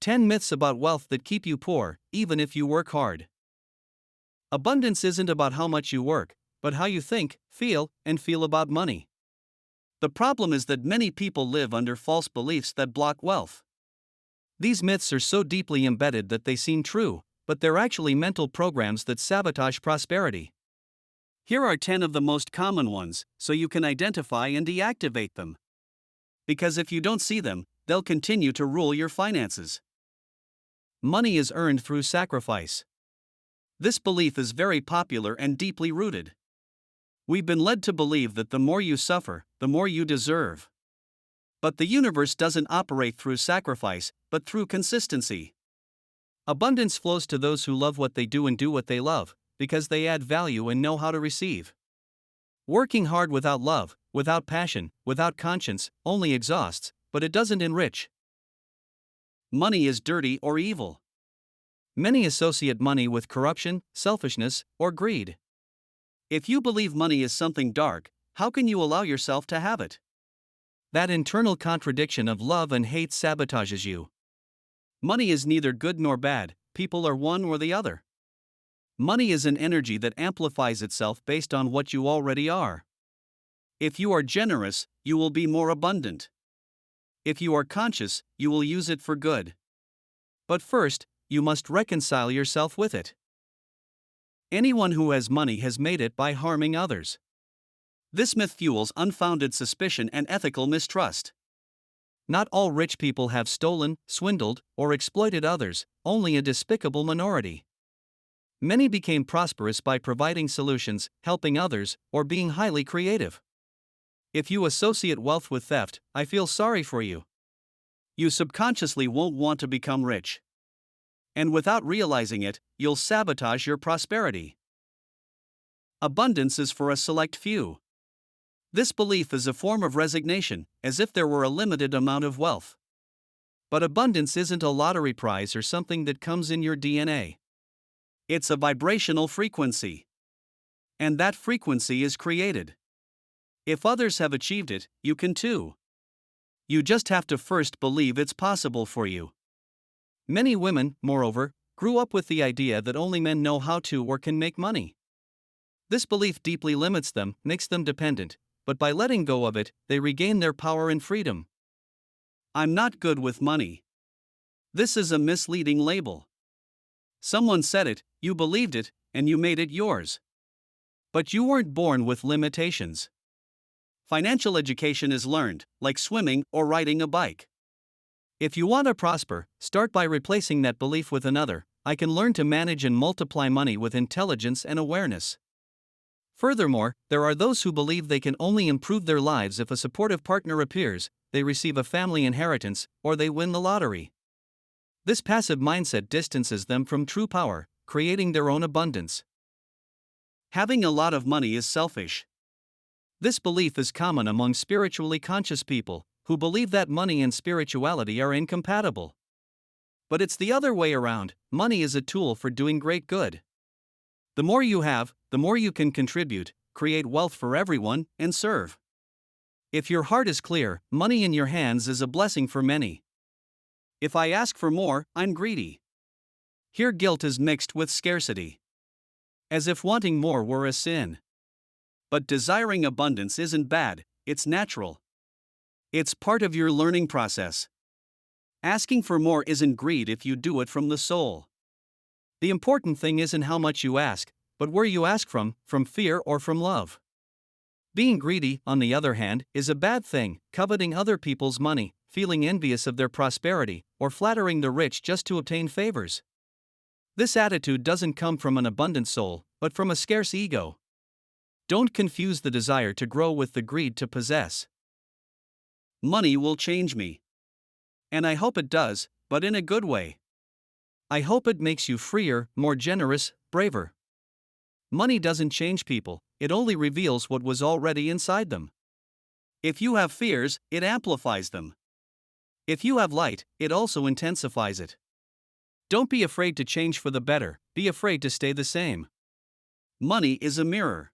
10 myths about wealth that keep you poor, even if you work hard. Abundance isn't about how much you work, but how you think, and feel about money. The problem is that many people live under false beliefs that block wealth. These myths are so deeply embedded that they seem true, but they're actually mental programs that sabotage prosperity. Here are 10 of the most common ones, so you can identify and deactivate them. Because if you don't see them, they'll continue to rule your finances. Money is earned through sacrifice. This belief is very popular and deeply rooted. We've been led to believe that the more you suffer, the more you deserve. But the universe doesn't operate through sacrifice, but through consistency. Abundance flows to those who love what they do and do what they love, because they add value and know how to receive. Working hard without love, without passion, without conscience, only exhausts, but it doesn't enrich. Money is dirty or evil. Many associate money with corruption, selfishness, or greed. If you believe money is something dark, how can you allow yourself to have it? That internal contradiction of love and hate sabotages you. Money is neither good nor bad, people are one or the other. Money is an energy that amplifies itself based on what you already are. If you are generous, you will be more abundant. If you are conscious, you will use it for good. But first, you must reconcile yourself with it. Anyone who has money has made it by harming others. This myth fuels unfounded suspicion and ethical mistrust. Not all rich people have stolen, swindled, or exploited others, only a despicable minority. Many became prosperous by providing solutions, helping others, or being highly creative. If you associate wealth with theft, I feel sorry for you. You subconsciously won't want to become rich. And without realizing it, you'll sabotage your prosperity. Abundance is for a select few. This belief is a form of resignation, as if there were a limited amount of wealth. But abundance isn't a lottery prize or something that comes in your DNA. It's a vibrational frequency. And that frequency is created. If others have achieved it, you can too. You just have to first believe it's possible for you. Many women, moreover, grew up with the idea that only men know how to or can make money. This belief deeply limits them, makes them dependent, but by letting go of it, they regain their power and freedom. I'm not good with money. This is a misleading label. Someone said it, you believed it, and you made it yours. But you weren't born with limitations. Financial education is learned, like swimming or riding a bike. If you want to prosper, start by replacing that belief with another: I can learn to manage and multiply money with intelligence and awareness. Furthermore, there are those who believe they can only improve their lives if a supportive partner appears, they receive a family inheritance, or they win the lottery. This passive mindset distances them from true power, creating their own abundance. Having a lot of money is selfish. This belief is common among spiritually conscious people, who believe that money and spirituality are incompatible. But it's the other way around: money is a tool for doing great good. The more you have, the more you can contribute, create wealth for everyone, and serve. If your heart is clear, money in your hands is a blessing for many. If I ask for more, I'm greedy. Here guilt is mixed with scarcity. As if wanting more were a sin. But desiring abundance isn't bad, it's natural. It's part of your learning process. Asking for more isn't greed if you do it from the soul. The important thing isn't how much you ask, but where you ask from fear or from love. Being greedy, on the other hand, is a bad thing: coveting other people's money, feeling envious of their prosperity, or flattering the rich just to obtain favors. This attitude doesn't come from an abundant soul, but from a scarce ego. Don't confuse the desire to grow with the greed to possess. Money will change me. And I hope it does, but in a good way. I hope it makes you freer, more generous, braver. Money doesn't change people, it only reveals what was already inside them. If you have fears, it amplifies them. If you have light, it also intensifies it. Don't be afraid to change for the better, be afraid to stay the same. Money is a mirror.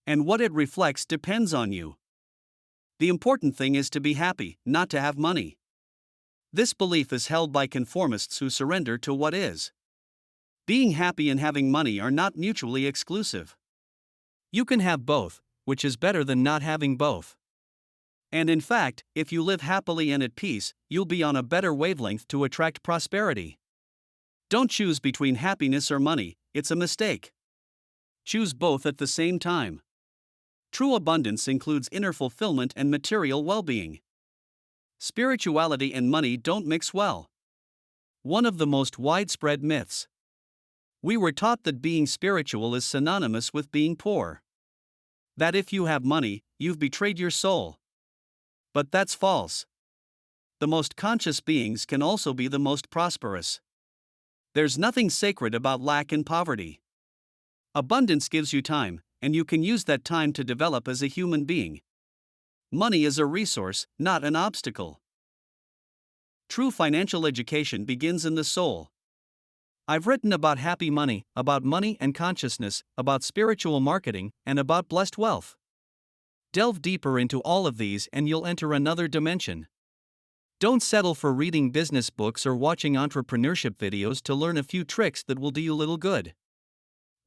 And what it reflects depends on you. The important thing is to be happy, not to have money. This belief is held by conformists who surrender to what is. Being happy and having money are not mutually exclusive. You can have both, which is better than not having both. And in fact, if you live happily and at peace, you'll be on a better wavelength to attract prosperity. Don't choose between happiness or money, it's a mistake. Choose both at the same time. True abundance includes inner fulfillment and material well-being. Spirituality and money don't mix well. One of the most widespread myths. We were taught that being spiritual is synonymous with being poor. That if you have money, you've betrayed your soul. But that's false. The most conscious beings can also be the most prosperous. There's nothing sacred about lack and poverty. Abundance gives you time, and you can use that time to develop as a human being. Money is a resource, not an obstacle. True financial education begins in the soul. I've written about happy money, about money and consciousness, about spiritual marketing, and about blessed wealth. Delve deeper into all of these and you'll enter another dimension. Don't settle for reading business books or watching entrepreneurship videos to learn a few tricks that will do you little good.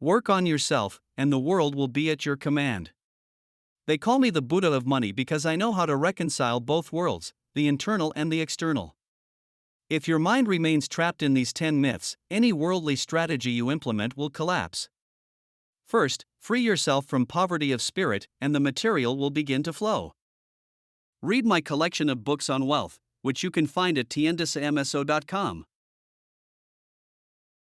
Work on yourself, and the world will be at your command. They call me the Buddha of money because I know how to reconcile both worlds, the internal and the external. If your mind remains trapped in these 10 myths, any worldly strategy you implement will collapse. First, free yourself from poverty of spirit, and the material will begin to flow. Read my collection of books on wealth, which you can find at tiendasamso.com.